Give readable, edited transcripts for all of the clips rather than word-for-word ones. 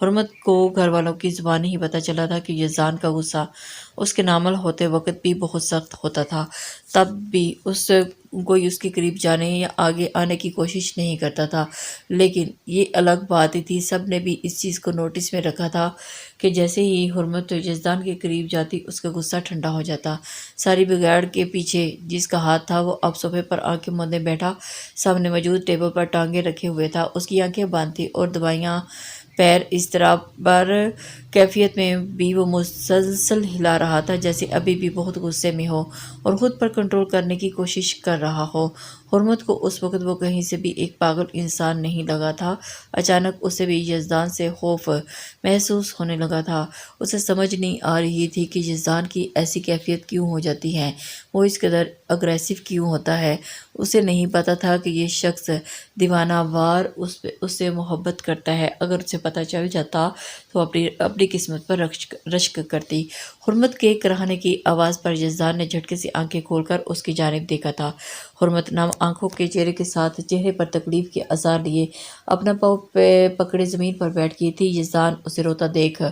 حرمت کو گھر والوں کی زبان ہی پتہ چلا تھا کہ یزدان کا غصہ اس کے نامل ہوتے وقت بھی بہت سخت ہوتا تھا، تب بھی کوئی اس کے قریب جانے یا آگے آنے کی کوشش نہیں کرتا تھا۔ لیکن یہ الگ بات تھی، سب نے بھی اس چیز کو نوٹس میں رکھا تھا کہ جیسے ہی حرمت یزدان کے قریب جاتی اس کا غصہ ٹھنڈا ہو جاتا۔ ساری بگاڑ کے پیچھے جس کا ہاتھ تھا وہ اب صوفے پر آنکھیں موندے بیٹھا سامنے موجود ٹیبل پر ٹانگیں رکھے ہوئے تھا۔ اس کی آنکھیں بند تھیں اور دبائیاں پیر اضطراب بر کیفیت میں بھی وہ مسلسل ہلا رہا تھا، جیسے ابھی بھی بہت غصے میں ہو اور خود پر کنٹرول کرنے کی کوشش کر رہا ہو۔ حرمت کو اس وقت وہ کہیں سے بھی ایک پاگل انسان نہیں لگا تھا۔ اچانک اسے بھی یزدان سے خوف محسوس ہونے لگا تھا۔ اسے سمجھ نہیں آ رہی تھی کہ یزدان کی ایسی کیفیت کیوں ہو جاتی ہے، وہ اس قدر اگریسو کیوں ہوتا ہے۔ اسے نہیں پتا تھا کہ یہ شخص دیوانہ وار اس سے محبت کرتا ہے۔ اگر اسے پتہ چل جاتا تو اپنی قسمت پر رشک کرتی۔ حرمت کے کراہنے کی آواز پر یزدان نے جھٹکے سے آنکھیں کھول کر اس کی جانب دیکھا تھا۔ حرمت نم آنکھوں کے چہرے کے ساتھ چہرے پر تکلیف کے آثار لیے اپنا پاؤں پکڑے زمین پر بیٹھ گئی تھی۔ یزدان اسے روتا دیکھ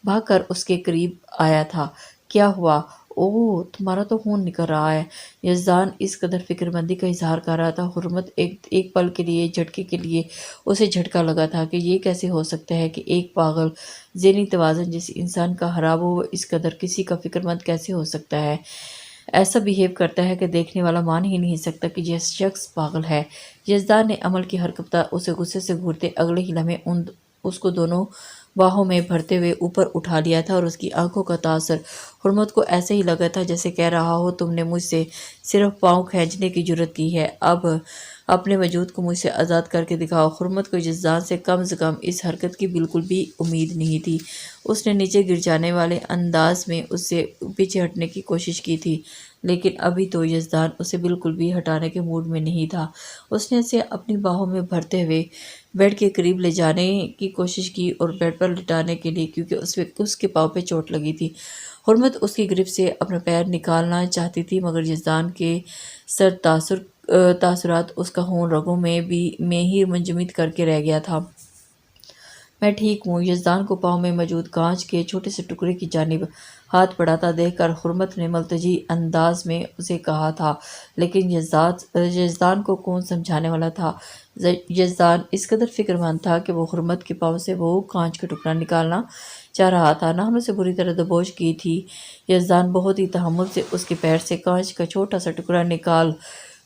بھاگ کر اس کے قریب آیا تھا۔ کیا ہوا؟ اوہ، تمہارا تو خون نکل رہا ہے۔ یزدان اس قدر فکر مندی کا اظہار کر رہا تھا۔ حرمت ایک پل کے لیے جھٹکے کے لیے اسے جھٹکا لگا تھا کہ یہ کیسے ہو سکتا ہے کہ ایک پاگل ذہنی توازن جس انسان کا خراب ہو وہ اس قدر کسی کا فکر مند کیسے ہو سکتا ہے، ایسا بیہیو کرتا ہے کہ دیکھنے والا مان ہی نہیں سکتا کہ یہ شخص پاگل ہے۔ یزدان نے عمل کی حرکت اسے غصے سے گھورتے اگلے ہی لمحے اس کو دونوں باہوں میں بھرتے ہوئے اوپر اٹھا لیا تھا اور اس کی آنکھوں کا تاثر حرمت کو ایسے ہی لگا تھا جیسے کہہ رہا ہو، تم نے مجھ سے صرف پاؤں کھینچنے کی جرات کی ہے، اب اپنے وجود کو مجھ سے آزاد کر کے دکھاؤ۔ حرمت کو یزدان سے کم از کم اس حرکت کی بالکل بھی امید نہیں تھی۔ اس نے نیچے گر جانے والے انداز میں اس سے پیچھے ہٹنے کی کوشش کی تھی، لیکن ابھی تو یزدان اسے بالکل بھی ہٹانے کے موڈ میں نہیں تھا۔ اس نے اسے اپنی باہوں میں بھرتے ہوئے بیڈ کے قریب لے جانے کی کوشش کی اور بیڈ پر لٹانے کے لیے، کیونکہ اس کے پاؤں پہ چوٹ لگی تھی۔ حرمت اس کی گرفت سے اپنا پیر نکالنا چاہتی تھی، مگر یزدان کے تاثرات اس کا خون رگوں میں ہی منجمد کر کے رہ گیا تھا۔ میں ٹھیک ہوں۔ یزدان کو پاؤں میں موجود کانچ کے چھوٹے سے ٹکڑے کی جانب ہاتھ بڑھاتا دیکھ کر حرمت نے ملتجی انداز میں اسے کہا تھا، لیکن یزدان کو کون سمجھانے والا تھا۔ یزدان اس قدر فکر مند تھا کہ وہ حرمت کے پاؤں سے وہ کانچ کا ٹکڑا نکالنا چاہ رہا تھا۔ ناخنوں سے بری طرح دبوچ کی تھی۔ یزدان بہت ہی تحمل سے اس کے پیر سے کانچ کا چھوٹا سا ٹکڑا نکال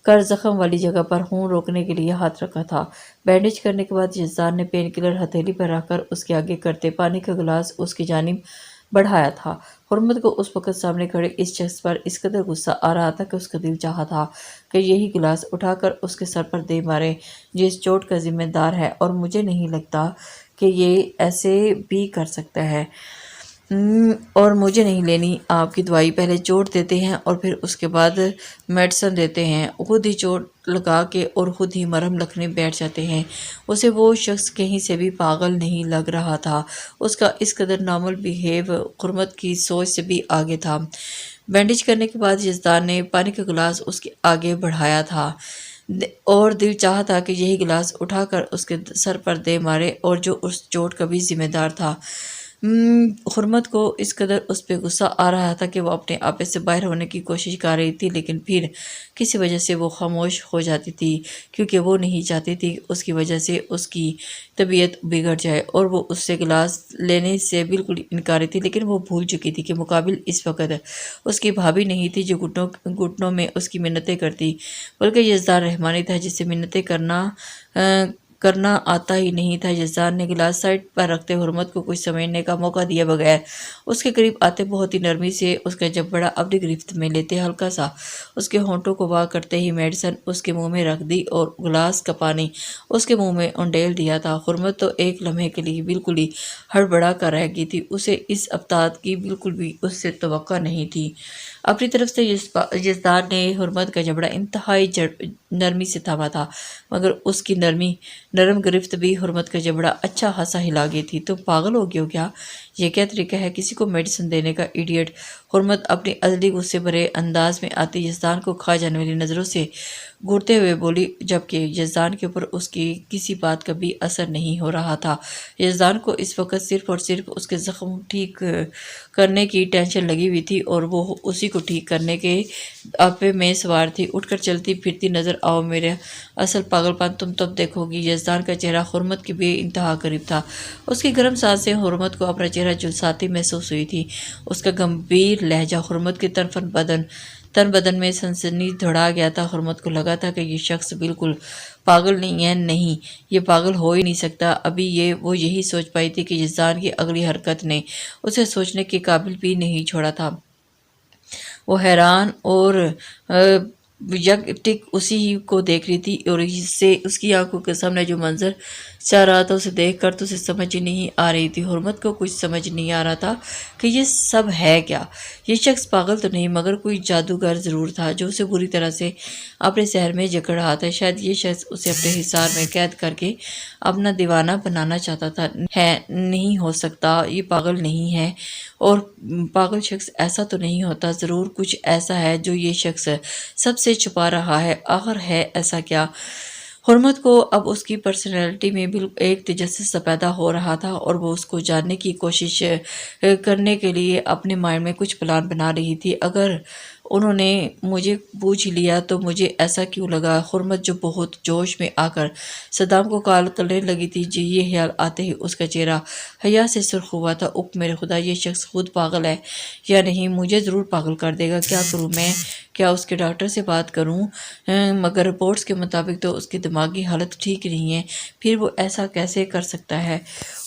کر زخم والی جگہ پر خون روکنے کے لیے ہاتھ رکھا تھا۔ بینڈیج کرنے کے بعد یزدان نے پین کلر ہتھیلی پر رکھ کر اس کے آگے کرتے پانی کا گلاس اس کی جانب بڑھایا تھا۔ حرمت کو اس وقت سامنے کھڑے اس شخص پر اس قدر غصہ آ رہا تھا کہ اس کا دل چاہا تھا کہ یہی گلاس اٹھا کر اس کے سر پر دے مارے جو اس چوٹ کا ذمہ دار ہے، اور مجھے نہیں لگتا کہ یہ ایسے بھی کر سکتا ہے۔ اور مجھے نہیں لینی آپ کی دوائی، پہلے چوٹ دیتے ہیں اور پھر اس کے بعد میڈیسن دیتے ہیں، خود ہی چوٹ لگا کے اور خود ہی مرہم لکھنے بیٹھ جاتے ہیں۔ اسے وہ شخص کہیں سے بھی پاگل نہیں لگ رہا تھا۔ اس کا اس قدر نارمل بیہیو حرمت کی سوچ سے بھی آگے تھا۔ بینڈیج کرنے کے بعد یزدان نے پانی کا گلاس اس کے آگے بڑھایا تھا اور دل چاہا تھا کہ یہی گلاس اٹھا کر اس کے سر پر دے مارے، اور جو اس چوٹ کا بھی ذمہ دار تھا۔ حرمت کو اس قدر اس پہ غصہ آ رہا تھا کہ وہ اپنے آپے سے باہر ہونے کی کوشش کر رہی تھی، لیکن پھر کسی وجہ سے وہ خاموش ہو جاتی تھی، کیونکہ وہ نہیں چاہتی تھی اس کی وجہ سے اس کی طبیعت بگڑ جائے، اور وہ اس سے گلاس لینے سے بالکل انکاری تھی۔ لیکن وہ بھول چکی تھی کہ مقابل اس وقت اس کی بھابھی نہیں تھی جو گھٹنوں میں اس کی منتیں کرتی، بلکہ یزدان رحمانی تھا جسے منتیں کرنا آتا ہی نہیں تھا۔ یزدان نے گلاس سائڈ پر رکھتے حرمت کو کچھ سمجھنے کا موقع دیے بغیر اس کے قریب آتے بہت ہی نرمی سے اس کا جبڑا اپنی گرفت میں لیتے ہلکا سا اس کے ہونٹوں کو وا کرتے ہی میڈیسن اس کے منہ میں رکھ دی اور گلاس کا پانی اس کے منہ میں انڈیل دیا تھا۔ حرمت تو ایک لمحے کے لیے بالکل ہی ہڑبڑا کر رہ گئی تھی، اسے اس ابتداء کی بالکل بھی اس سے توقع نہیں تھی۔ اپنی طرف سے یزدان نے حرمت کا جبڑا انتہائی نرمی سے تھاما تھا، مگر اس کی نرم گرفت بھی حرمت کا جبڑا اچھا خاصا ہلا گئی تھی۔ تم پاگل ہو گئے ہو کیا؟ یہ کیا طریقہ ہے کسی کو میڈیسن دینے کا؟ ایڈیٹ! حرمت اپنی عدلی غصے بھرے انداز میں آتی یزدان کو کھا جانے والی نظروں سے گھورتے ہوئے بولی، جبکہ یزدان کے اوپر اس کی کسی بات کا بھی اثر نہیں ہو رہا تھا۔ یزدان کو اس وقت صرف اور صرف اس کے زخم ٹھیک کرنے کی ٹینشن لگی ہوئی تھی اور وہ اسی کو ٹھیک کرنے کے عہدے میں سوار تھی۔ اٹھ کر چلتی پھرتی نظر آؤ، میرا اصل پاگل پن تم تب دیکھو گی۔ یزدان کا چہرہ حرمت کے بے انتہا قریب تھا۔ اس کی گرم سانسیں حرمت کو اپنا چہرہ جھلساتی محسوس ہوئی تھی۔ اس کا گمبھیر لہجہ حرمت کے تن بدن میں سنسنی دوڑا گیا تھا۔ حرمت کو لگا تھا کہ یہ شخص بالکل پاگل نہیں ہے، نہیں، یہ پاگل ہو ہی نہیں سکتا۔ ابھی وہ یہی سوچ پائی تھی کہ یزدان کی اگلی حرکت نے اسے سوچنے کے قابل بھی نہیں چھوڑا تھا۔ وہ حیران اور یک ٹک اسی کو دیکھ رہی تھی اور اس کی آنکھوں کے سامنے جو منظر چل رہا تھا اسے دیکھ کر تو اسے سمجھ ہی نہیں آ رہی تھی۔ حرمت کو کچھ سمجھ نہیں آ رہا تھا کہ یہ سب ہے کیا۔ یہ شخص پاگل تو نہیں مگر کوئی جادوگر ضرور تھا جو اسے بری طرح سے اپنے سحر میں جکڑ رہا تھا۔ شاید یہ شخص اسے اپنے حصار میں قید کر کے اپنا دیوانہ بنانا چاہتا تھا۔ نہیں ہو سکتا، یہ پاگل نہیں ہے، اور پاگل شخص ایسا تو نہیں ہوتا۔ ضرور کچھ ایسا ہے جو یہ شخص سب سے چھپا رہا ہے۔ آخر ہے ایسا کیا؟ حرمت کو اب اس کی پرسنالٹی میں ایک تجسس سا پیدا ہو رہا تھا اور وہ اس کو جاننے کی کوشش کرنے کے لیے اپنے مائنڈ میں کچھ پلان بنا رہی تھی۔ اگر انہوں نے مجھے پوچھ لیا تو مجھے ایسا کیوں لگا؟ حرمت جو بہت جوش میں آ کر صدام کو کال کرنے لگی تھی، یہ خیال آتے ہی اس کا چہرہ حیا سے سرخ ہوا تھا۔ میرے خدا، یہ شخص خود پاگل ہے یا نہیں؟ مجھے ضرور پاگل کر دے گا۔ کیا کروں میں؟ کیا اس کے ڈاکٹر سے بات کروں؟ مگر رپورٹس کے مطابق تو اس کی دماغی حالت ٹھیک نہیں ہے، پھر وہ ایسا کیسے کر سکتا ہے؟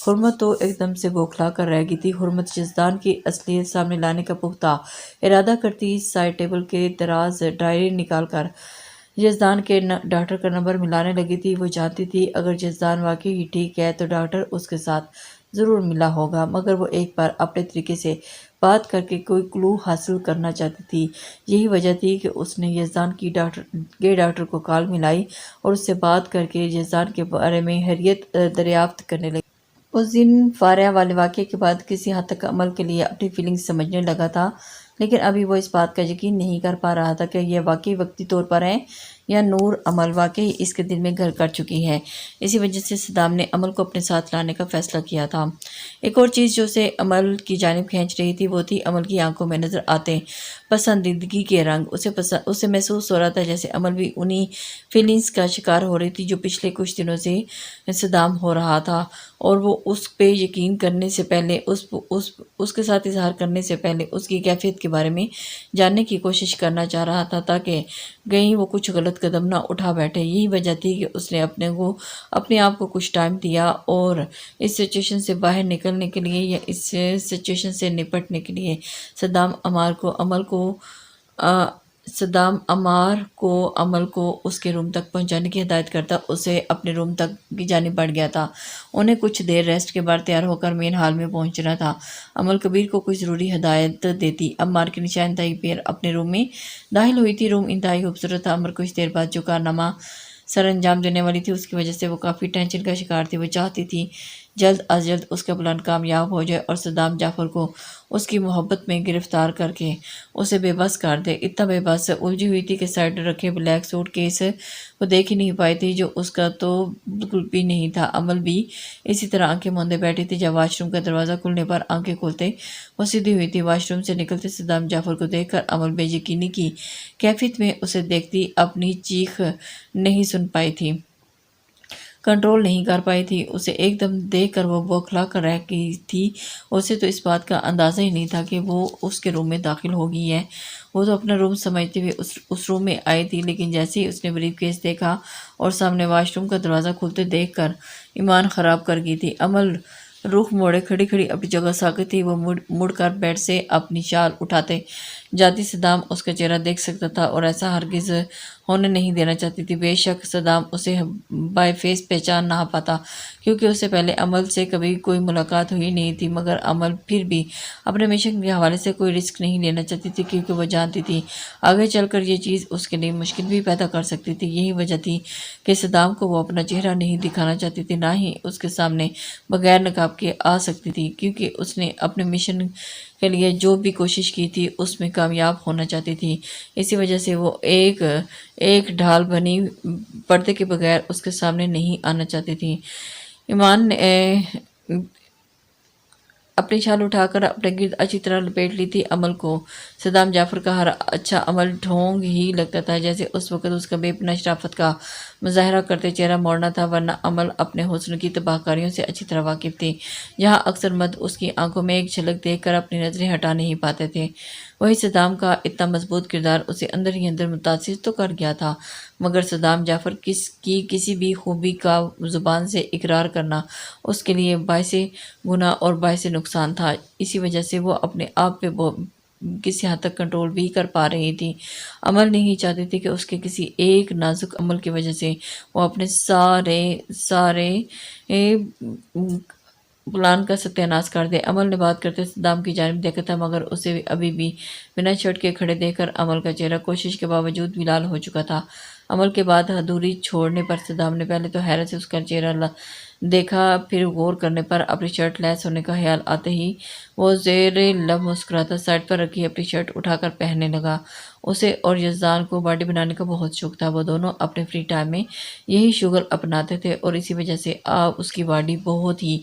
حرمت تو ایک دم سے بوکھلا کر رہ گئی تھی۔ حرمت یزدان کی اصلیت سامنے لانے کا پختہ ارادہ کرتی سائڈ ٹیبل کے دراز ڈائری نکال کر یزدان کے ڈاکٹر کا نمبر ملانے لگی تھی۔ وہ جانتی تھی اگر یزدان واقعی ہی ٹھیک ہے تو ڈاکٹر اس کے ساتھ ضرور ملا ہوگا، مگر وہ ایک بار اپنے طریقے سے بات کر کے کوئی کلو حاصل کرنا چاہتی تھی۔ یہی وجہ تھی کہ اس نے یزدان کے ڈاکٹر کو کال ملائی اور اس سے بات کر کے یزدان کے بارے میں حقیقت دریافت کرنے لگی۔ اس دن فاریہ والے واقعے کے بعد کسی حد تک عمل کے لیے اپنی فیلنگز سمجھنے لگا تھا، لیکن ابھی وہ اس بات کا یقین نہیں کر پا رہا تھا کہ یہ واقعی وقتی طور پر ہے یا نور عمل واقعی اس کے دل میں گھر کر چکی ہے۔ اسی وجہ سے صدام نے عمل کو اپنے ساتھ لانے کا فیصلہ کیا تھا۔ ایک اور چیز جو اسے عمل کی جانب کھینچ رہی تھی وہ تھی عمل کی آنکھوں میں نظر آتے پسندیدگی کے رنگ۔ اسے محسوس ہو رہا تھا جیسے عمل بھی انہی فیلنگز کا شکار ہو رہی تھی جو پچھلے کچھ دنوں سے صدام ہو رہا تھا، اور وہ اس پہ یقین کرنے سے پہلے اس کے ساتھ اظہار کرنے سے پہلے اس کی کیفیت کے بارے میں جاننے کی کوشش کرنا چاہ رہا تھا تاکہ کہیں وہ کچھ غلط قدم نہ اٹھا بیٹھے۔ یہی وجہ تھی کہ اس نے اپنے آپ کو کچھ ٹائم دیا اور اس سچویشن سے باہر نکلنے کے لیے یا اس سچویشن سے نپٹنے کے لیے صدام عمار کو عمل کو اس کے روم تک پہنچانے کی ہدایت کرتا اسے اپنے روم تک کی جانب بڑھ گیا تھا۔ انہیں کچھ دیر ریسٹ کے بعد تیار ہو کر مین ہال میں پہنچنا تھا۔ عمل کبیر کو کوئی ضروری ہدایت دیتی عمار کے نشان دہی پیر اپنے روم میں داخل ہوئی تھی۔ روم انتہائی خوبصورت تھا۔ عمر کچھ دیر بعد جو کارنامہ سر انجام دینے والی تھی اس کی وجہ سے وہ کافی ٹینشن کا شکار تھی۔ وہ چاہتی تھی جلد از جلد اس کا پلان کامیاب ہو جائے اور صدام جعفر کو اس کی محبت میں گرفتار کر کے اسے بے بس کر دے۔ اتنا بے بس الجھی ہوئی تھی کہ سائڈ رکھے بلیک سوٹ کیس کو دیکھ ہی نہیں پائی تھی جو اس کا تو بالکل بھی نہیں تھا۔ عمل بھی اسی طرح آنکھیں موندے بیٹھی تھی۔ جب واش روم کا دروازہ کھلنے پر آنکھیں کھولتے وہ سیدھی ہوئی تھی۔ واش روم سے نکلتے صدام جعفر کو دیکھ کر عمل بے یقینی کی کیفیت میں اسے دیکھتی اپنی چیخ نہیں سن پائی تھی، کنٹرول نہیں کر پائی تھی۔ اسے ایک دم دیکھ کر وہ بوکھلا کر رہ گئی تھی۔ اسے تو اس بات کا اندازہ ہی نہیں تھا کہ وہ اس کے روم میں داخل ہو گئی ہے۔ وہ تو اپنا روم سمجھتے ہوئے اس روم میں آئی تھی، لیکن جیسے ہی اس نے بریف کیس دیکھا اور سامنے واش روم کا دروازہ کھلتے دیکھ کر ایمان خراب کر گئی تھی۔ عمل رخ موڑے کھڑی اپنی جگہ ساکت تھی۔ وہ مڑ کر بیڈ سے اپنی شال اٹھاتے جاتی صدام اس کا چہرہ دیکھ سکتا تھا اور ایسا ہرگز ہونے نہیں دینا چاہتی تھی۔ بے شک صدام اسے بائی فیس پہچان نہ پاتا، کیونکہ اس سے پہلے عمل سے کبھی کوئی ملاقات ہوئی نہیں تھی، مگر عمل پھر بھی اپنے مشن کے حوالے سے کوئی رسک نہیں لینا چاہتی تھی، کیونکہ وہ جانتی تھی آگے چل کر یہ چیز اس کے لیے مشکل بھی پیدا کر سکتی تھی۔ یہی وجہ تھی کہ صدام کو وہ اپنا چہرہ نہیں دکھانا چاہتی تھی، نہ ہی اس کے سامنے بغیر نقاب کے آ سکتی تھی، کیونکہ اس نے اپنے مشن کے لیے جو بھی کوشش کی تھی اس میں کامیاب ہونا چاہتی تھی۔ اسی وجہ سے وہ ایک ڈھال بنی پردے کے بغیر اس کے سامنے نہیں آنا چاہتی تھی۔ ایمان نے اپنی شال اٹھا کر اپنے گرد اچھی طرح لپیٹ لی تھی۔ عمل کو صدام جعفر کا ہر اچھا عمل ڈھونگ ہی لگتا تھا، جیسے اس وقت اس کا بے پناہ شرافت کا مظاہرہ کرتے چہرہ موڑنا تھا، ورنہ عمل اپنے حسن کی تباہ کاریوں سے اچھی طرح واقف تھی۔ جہاں اکثر مرد اس کی آنکھوں میں ایک جھلک دیکھ کر اپنی نظریں ہٹا نہیں پاتے تھے، وہی صدام کا اتنا مضبوط کردار اسے اندر ہی اندر متاثر تو کر گیا تھا، مگر صدام جعفر کی کسی بھی خوبی کا زبان سے اقرار کرنا اس کے لیے باعث گناہ اور باعث نقصان تھا۔ اسی وجہ سے وہ اپنے آپ پہ کسی حد تک کنٹرول بھی کر پا رہی تھی۔ عمل نہیں چاہتی تھی کہ اس کے کسی ایک نازک عمل کی وجہ سے وہ اپنے سارے پلان کا ستیہ ناش کر دے۔ عمل نے بات کرتے صدام کی جانب دیکھا تھا، مگر اسے ابھی بھی بنا شرٹ کے کھڑے دیکھ کر عمل کا چہرہ کوشش کے باوجود بھی لال ہو چکا تھا۔ عمل کے بعد ادھوری چھوڑنے پر صدام نے پہلے تو حیرت سے اس کا چہرہ دیکھا، پھر غور کرنے پر اپنی شرٹ لیس ہونے کا خیال آتے ہی وہ زیر لب مسکراتا سائڈ پر رکھی اپنی شرٹ اٹھا کر پہننے لگا۔ اسے اور یزدان کو باڈی بنانے کا بہت شوق تھا، وہ دونوں اپنے فری ٹائم میں یہی شغل اپناتے تھے اور اسی وجہ سے اب اس کی باڈی بہت ہی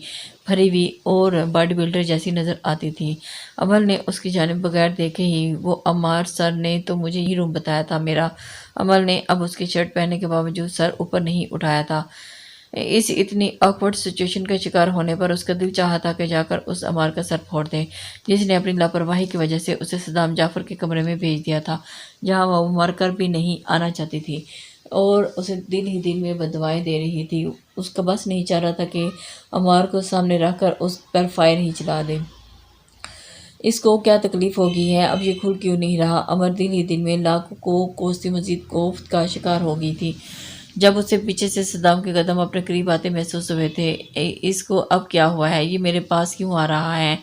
بھری ہوئی اور باڈی بلڈر جیسی نظر آتی تھی۔ عمل نے اس کی جانب بغیر دیکھے ہی وہ عمار سر نے تو مجھے یہی روم بتایا تھا میرا۔ عمل نے اب اس کی شرٹ پہننے کے باوجود سر اوپر نہیں اٹھایا تھا۔ اس اتنی آکورڈ سچویشن کا شکار ہونے پر اس کا دل چاہا تھا کہ جا کر اس عمار کا سر پھوڑ دے، جس نے اپنی لاپرواہی کی وجہ سے اسے صدام جعفر کے کمرے میں بھیج دیا تھا، جہاں وہ مر کر بھی نہیں آنا چاہتی تھی اور اسے دل ہی دل میں بددعائیں دے رہی تھی۔ اس کا بس نہیں چاہ رہا تھا کہ عمار کو سامنے رکھ کر اس پر فائر ہی چلا دے۔ اس کو کیا تکلیف ہوگی ہے، اب یہ کھل کیوں نہیں رہا؟ عمر دل ہی دل میں لاکھ کو کوستی مزید کوفت کا شکار ہو گئی تھی، جب اسے پیچھے سے صدام کے قدم اپنے قریب آتے محسوس ہوئے تھے۔ اس کو اب کیا ہوا ہے؟ یہ میرے پاس کیوں آ رہا ہے؟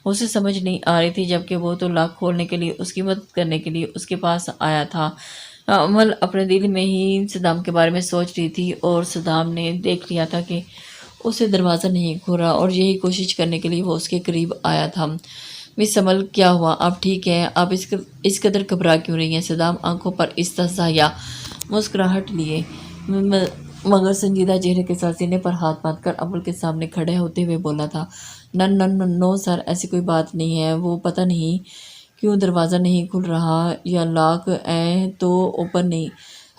اسے سمجھ نہیں آ رہی تھی، جبکہ وہ تو لاک کھولنے کے لیے اس کی مدد کرنے کے لیے اس کے پاس آیا تھا۔ عمل اپنے دل میں ہی صدام کے بارے میں سوچ رہی تھی اور صدام نے دیکھ لیا تھا کہ اسے دروازہ نہیں کھل رہا اور یہی کوشش کرنے کے لیے وہ اس کے قریب آیا تھا۔ مس عمل، کیا ہوا؟ آپ ٹھیک ہیں؟ آپ اس قدر گھبرا کیوں رہی ہیں؟ صدام آنکھوں پر استحضاء مسکراہٹ لیے مگر سنجیدہ چہرے کے ساتھ سینے پر ہاتھ باندھ کر عمل کے سامنے کھڑے ہوتے ہوئے بولا تھا، نو سر، ایسی کوئی بات نہیں ہے، وہ پتہ نہیں کیوں دروازہ نہیں کھل رہا، یا لاک تو اوپن نہیں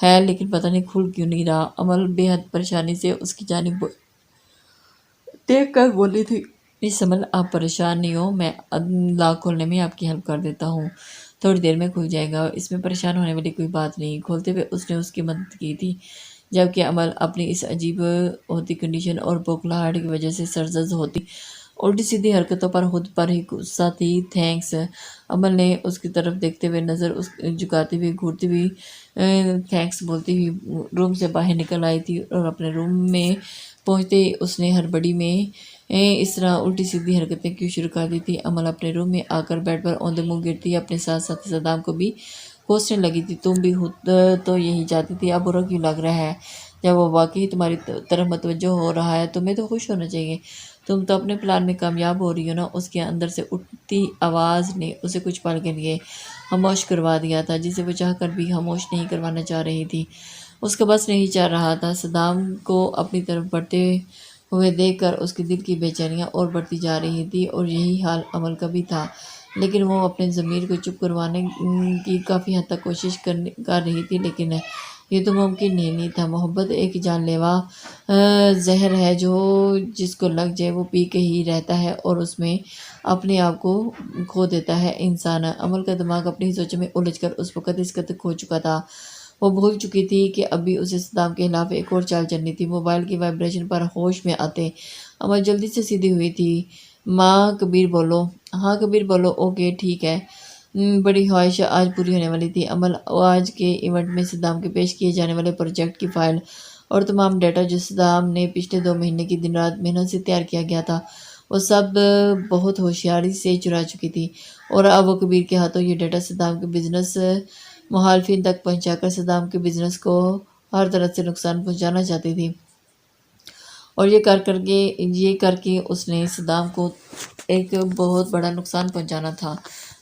ہے لیکن پتہ نہیں کھل کیوں نہیں رہا۔ عمل بے حد پریشانی سے اس کی جانب دیکھ کر بولی تھی، مس عمل، آپ پریشان نہیں ہو، میں لاک کھولنے میں آپ کی ہیلپ کر دیتا ہوں، تھوڑی دیر میں کھل جائے گا، اس میں پریشان ہونے والی کوئی بات نہیں۔ کھولتے ہوئے اس نے اس کی مدد کی تھی، جبکہ عمل اپنی اس عجیب ہوتی کنڈیشن اور بوکھلاہٹ کی وجہ سے سرزد ہوتی الٹی سیدھی حرکتوں پر خود پر ہی غصہ تھی۔ تھینکس۔ عمل نے اس کی طرف دیکھتے ہوئے نظر جھکاتی ہوئی گھورتی ہوئی تھینکس بولتی ہوئی روم سے باہر نکل آئی تھی اور اپنے روم میں پہنچتے ہی اس نے ہڑبڑی میں اس طرح الٹی سیدھی حرکتیں کیوں شروع کر دی تھی۔ عمل اپنے روم میں آ کر بیڈ پر اوندے منہ گرتی اپنے ساتھ ساتھ صدام کو بھی کوسنے لگی تھی، تم بھی خود تو یہی چاہتی تھی، اب برا کیوں لگ رہا ہے؟ جب وہ واقعی تمہاری طرف متوجہ ہو رہا ہے تمہیں تو خوش ہونا چاہیے، تم تو اپنے پلان میں کامیاب ہو رہی ہو نا۔ اس کے اندر سے اٹھتی آواز نے اسے کچھ پل کے لیے خاموش کروا دیا تھا، جسے وہ چاہ کر بھی خاموش نہیں کروانا چاہ رہی تھی۔ اس کا بس نہیں چل رہا تھا۔ صدام کو اپنی طرف بڑھتے ہوئے دیکھ کر اس کے دل کی بے چینیاں اور بڑھتی جا رہی تھی اور یہی حال عمل کا بھی تھا، لیکن وہ اپنے ضمیر کو چپ کروانے کی کافی حد تک کوشش کر رہی تھی، لیکن یہ تو ممکن نہیں تھا۔ محبت ایک جان لیوا زہر ہے جو جس کو لگ جائے وہ پی کے ہی رہتا ہے اور اس میں اپنے آپ کو کھو دیتا ہے انسان۔ عمل کا دماغ اپنی سوچوں میں الجھ کر اس وقت اس قدر کھو چکا تھا، وہ بھول چکی تھی کہ اب بھی اسے صدام کے خلاف ایک اور چال چلنی تھی۔ موبائل کی وائبریشن پر ہوش میں آتے عمل جلدی سے سیدھی ہوئی تھی۔ ماں کبیر بولو۔ ہاں کبیر بولو۔ اوکے ٹھیک ہے، بڑی خواہش آج پوری ہونے والی تھی۔ عمل آج کے ایونٹ میں صدام کے پیش کیے جانے والے پروجیکٹ کی فائل اور تمام ڈیٹا جو صدام نے پچھلے 2 مہینے کی دن رات محنت سے تیار کیا گیا تھا، وہ سب بہت ہوشیاری سے چرا چکی تھی، اور اب وہ کبیر کے ہاتھوں یہ ڈیٹا صدام کے بزنس مخالفین تک پہنچا کر صدام کے بزنس کو ہر طرح سے نقصان پہنچانا چاہتی تھی، اور یہ کر کے اس نے صدام کو ایک بہت بڑا نقصان پہنچانا تھا،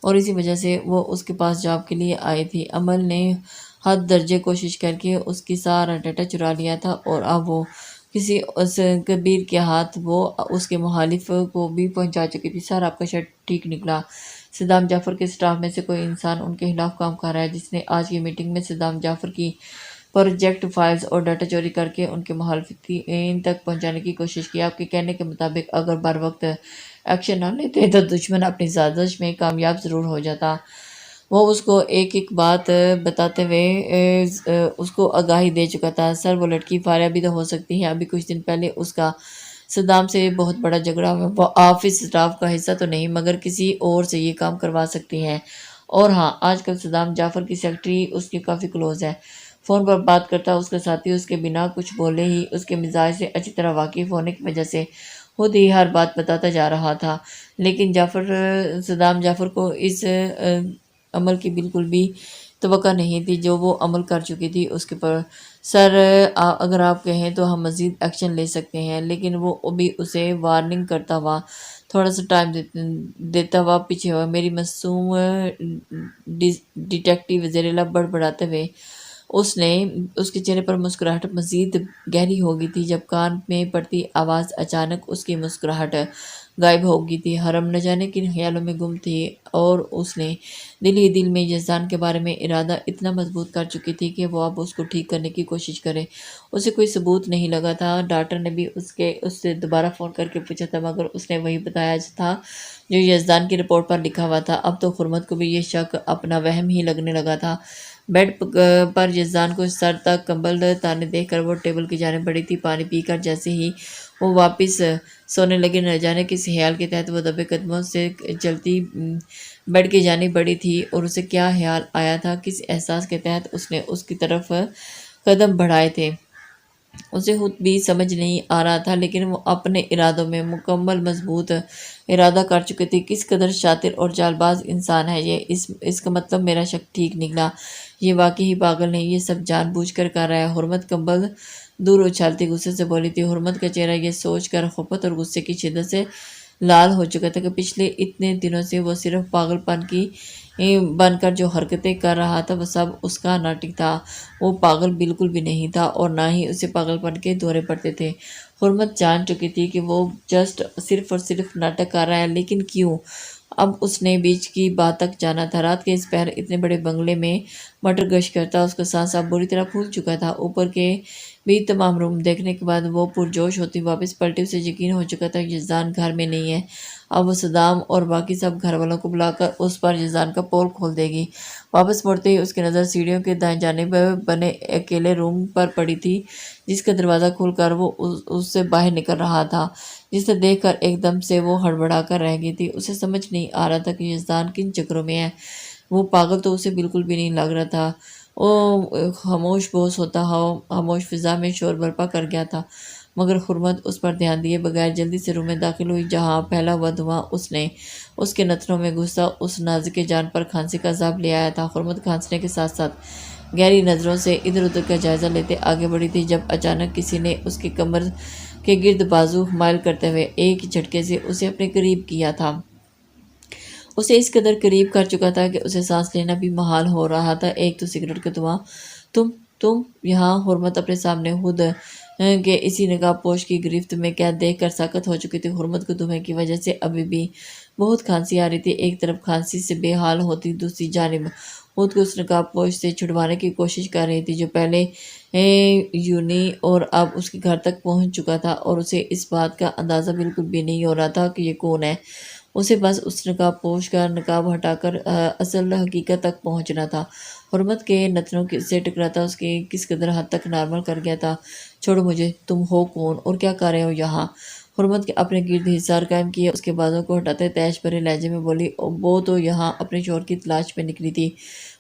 اور اسی وجہ سے وہ اس کے پاس جاب کے لیے آئی تھی۔ عمل نے حد درجے کوشش کر کے اس کی سارا ڈیٹا چرا لیا تھا، اور اب وہ کسی اس کبیر کے ہاتھ وہ اس کے مخالف کو بھی پہنچا چکی تھی۔ سر، آپ کا شرٹ ٹھیک نکلا۔ صدام جعفر کے سٹاف میں سے کوئی انسان ان کے خلاف کام کر رہا ہے جس نے آج کی میٹنگ میں صدام جعفر کی پروجیکٹ فائلز اور ڈیٹا چوری کر کے ان کے مخالفین تک پہنچانے کی کوشش کی۔ آپ کے کہنے کے مطابق اگر بر وقت ایکشن نہ لیتے تو دشمن اپنی سازش میں کامیاب ضرور ہو جاتا۔ وہ اس کو ایک ایک بات بتاتے ہوئے اس کو آگاہی دے چکا تھا۔ سر، وہ لڑکی فارغ بھی تو ہو سکتی ہے۔ ابھی کچھ دن پہلے اس کا صدام سے بہت بڑا جھگڑا ہوا۔ وہ آفس اسٹاف کا حصہ تو نہیں، مگر کسی اور سے یہ کام کروا سکتی ہے۔ اور ہاں، آج کل صدام جعفر کی سیکرٹری اس کی کافی کلوز ہے۔ فون پر بات کرتا اس کا ساتھی اس کے بنا کچھ بولے ہی اس کے مزاج سے اچھی طرح واقف ہونے کی وجہ سے خود ہی ہر بات بتاتا جا رہا تھا، لیکن صدام جعفر کو اس عمل کی بالکل بھی توقع نہیں تھی جو وہ عمل کر چکی تھی اس کے پر۔ سر، اگر آپ کہیں تو ہم مزید ایکشن لے سکتے ہیں، لیکن وہ بھی اسے وارننگ کرتا ہوا، تھوڑا سا ٹائم دیتا ہوا پیچھے ہوا۔ میری معصوم ڈیٹیکٹیو، زیر لب بڑبڑاتے ہوئے اس کے چہرے پر مسکراہٹ مزید گہری ہو گئی تھی جب کان میں پڑتی آواز اچانک اس کی مسکراہٹ غائب ہو گئی تھی۔ حرم نہ جانے کن خیالوں میں گم تھی، اور اس نے دل ہی دل میں یزدان کے بارے میں ارادہ اتنا مضبوط کر چکی تھی کہ وہ اب اس کو ٹھیک کرنے کی کوشش کرے۔ اسے کوئی ثبوت نہیں لگا تھا۔ ڈاکٹر نے بھی اس سے دوبارہ فون کر کے پوچھا تھا، مگر اس نے وہی بتایا تھا جو یزدان کی رپورٹ پر لکھا ہوا تھا۔ اب تو خرمت کو بھی یہ شک اپنا وہم ہی لگنے لگا تھا۔ بیڈ پر یزدان کو سر تک کمبل تانے دیکھ کر وہ ٹیبل کی جانب بڑھی تھی۔ پانی پی کر جیسے ہی وہ واپس سونے لگی، نہ جانے کس خیال کے تحت وہ دبے قدموں سے چلتی بیڈ کی جانب بڑھی تھی، اور اسے کیا خیال آیا تھا، کس احساس کے تحت اس نے اس کی طرف قدم بڑھائے تھے، اسے خود بھی سمجھ نہیں آ رہا تھا، لیکن وہ اپنے ارادوں میں مکمل مضبوط ارادہ کر چکی تھی۔ کس قدر شاطر اور چال باز انسان ہے یہ! اس کا مطلب میرا شک ٹھیک نکلا، یہ واقعی ہی پاگل نہیں، یہ سب جان بوجھ کر رہا ہے۔ حرمت کمبل دور اچھالتی غصے سے بولی تھی۔ حرمت کا چہرہ یہ سوچ کر خفت اور غصے کی شدت سے لال ہو چکا تھا کہ پچھلے اتنے دنوں سے وہ صرف پاگل پن کی بن کر جو حرکتیں کر رہا تھا وہ سب اس کا ناٹک تھا۔ وہ پاگل بالکل بھی نہیں تھا، اور نہ ہی اسے پاگل پن کے دورے پڑتے تھے۔ حرمت جان چکی تھی کہ وہ صرف اور صرف ناٹک کر رہا ہے، لیکن کیوں؟ اب اس نے بیچ کی بات تک جانا تھا۔ رات کے اس پہر اتنے بڑے بنگلے میں مٹر گشت کرتا اس کا سانس اب بری طرح پھول چکا تھا۔ اوپر کے بھی تمام روم دیکھنے کے بعد وہ پرجوش ہوتی واپس پلٹی۔ اسے یقین ہو چکا تھا کہ یزدان گھر میں نہیں ہے۔ اب وہ صدام اور باقی سب گھر والوں کو بلا کر اس پر یزدان کا پول کھول دے گی۔ واپس مڑتے ہی اس کی نظر سیڑھیوں کے دائیں جانب بنے اکیلے روم پر پڑی تھی، جس کا دروازہ کھول کر وہ اس سے باہر نکل رہا تھا، جسے دیکھ کر ایک دم سے وہ ہڑبڑا کر رہ گئی تھی۔ اسے سمجھ نہیں آ رہا تھا کہ یزدان کن چکروں میں ہے۔ وہ پاگل تو اسے بالکل بھی نہیں لگ رہا تھا۔ وہ خاموش بوس ہوتا ہوا خاموش فضا میں شور برپا کر گیا تھا، مگر حرمت اس پر دھیان دیے بغیر جلدی سے روم میں داخل ہوئی جہاں پھیلا ہوا دھواں اس کے نتنوں میں گھسا اس نازک جان پر کھانسی کا عذاب لے آیا تھا۔ حرمت کھانسنے کے ساتھ ساتھ گہری نظروں سے ادھر ادھر کا جائزہ لیتے آگے بڑھی تھی جب اچانک کسی نے اس کی کمر کے گرد بازو مائل کرتے ہوئے ایک جھٹکے سے اسے اپنے قریب کیا تھا۔ اسے اس قدر قریب کر چکا تھا کہ اسے سانس لینا بھی محال ہو رہا تھا۔ ایک تو سگریٹ کا دھواں، تم یہاں! حرمت اپنے سامنے خود کے اسی نقاب پوش کی گرفت میں قید دیکھ کر ساکت ہو چکی تھی۔ حرمت کو دھویں کی وجہ سے ابھی بھی بہت کھانسی آ رہی تھی۔ ایک طرف کھانسی سے بے حال ہوتی، دوسری جانب خود کو اس نقاب پوش سے چھڑوانے کی کوشش کر رہی تھی جو پہلے یونی اور اب اس کے گھر تک پہنچ چکا تھا، اور اسے اس بات کا اندازہ بالکل بھی نہیں ہو رہا تھا کہ یہ کون ہے۔ اسے بس اس نقاب پوش کا نقاب ہٹا کر اصل حقیقت تک پہنچنا تھا۔ حرمت کے نتنوں سے ٹکراتا اس کی کس قدر حد تک نارمل کر گیا تھا۔ چھوڑو مجھے، تم ہو کون اور کیا کر رہے ہو یہاں؟ حرمت کے اپنے گرد حصار قائم کیے، اس کے بازوں کو ہٹاتے تیش بھرے لہجے میں بولی، وہ تو یہاں اپنے شوہر کی تلاش میں نکلی تھی،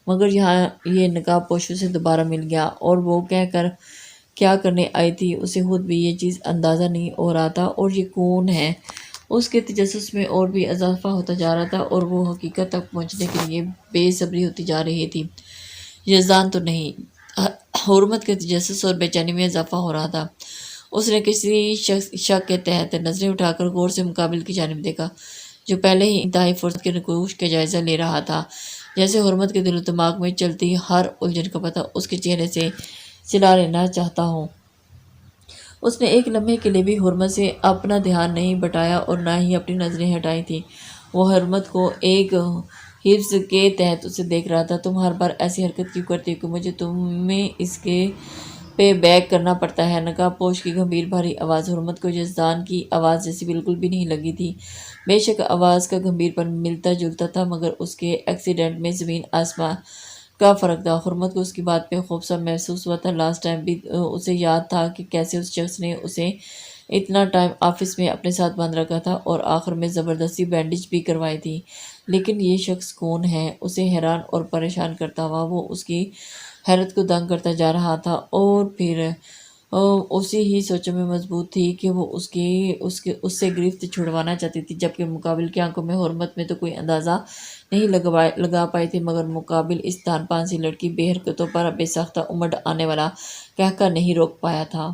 مگر یہاں یہ نقاب پوشوں سے دوبارہ مل گیا، اور وہ کہہ کر کیا کرنے آئی تھی اسے خود بھی یہ چیز اندازہ نہیں ہو رہا تھا، اور یہ کون ہے؟ اس کے تجسس میں اور بھی اضافہ ہوتا جا رہا تھا، اور وہ حقیقت تک پہنچنے کے لیے بے صبری ہوتی جا رہی تھی۔ یزدان تو نہیں، حرمت کے تجسس اور بے چینی میں اضافہ ہو رہا تھا۔ اس نے کسی شک کے تحت نظریں اٹھا کر غور سے مقابل کی جانب دیکھا، جو پہلے ہی انتہائی فرصت کے نقوش کا جائزہ لے رہا تھا، جیسے حرمت کے دل و دماغ میں چلتی ہر الجھن کا پتہ اس کے چہرے سے سلا لینا چاہتا ہوں۔ اس نے ایک لمحے کے لیے بھی حرمت سے اپنا دھیان نہیں بٹایا اور نہ ہی اپنی نظریں ہٹائی تھیں۔ وہ حرمت کو ایک حفظ کے تحت اسے دیکھ رہا تھا۔ تم ہر بار ایسی حرکت کیوں کرتی ہو کہ مجھے تمہیں اس کے پہ بیک کرنا پڑتا ہے؟ نقاب پوش کی گمبھیر بھاری آواز حرمت کو یزدان کی آواز جیسی بالکل بھی نہیں لگی تھی۔ بے شک آواز کا گمبھیر پن ملتا جلتا تھا، مگر اس کے ایکسیڈنٹ میں زمین آسمان کا فرق تھا۔ حرمت کو اس کی بات پہ خوف سا محسوس ہوا تھا۔ لاسٹ ٹائم بھی اسے یاد تھا کہ کیسے اس شخص نے اسے اتنا ٹائم آفس میں اپنے ساتھ باندھ رکھا تھا اور آخر میں زبردستی بینڈیج بھی کروائی تھی۔ لیکن یہ شخص کون ہے؟ اسے حیران اور پریشان کرتا ہوا وہ اس کی حیرت کو دنگ کرتا جا رہا تھا، اور پھر اسی ہی سوچوں میں مضبوط تھی کہ وہ اس سے گرفت چھڑوانا چاہتی تھی، جبکہ مقابل کی آنکھوں میں حرمت میں تو کوئی اندازہ نہیں لگا پائی تھی، مگر مقابل اس دان پان سی لڑکی بے حرکتوں پر بے ساختہ امڑ آنے والا قہقہ نہیں روک پایا تھا۔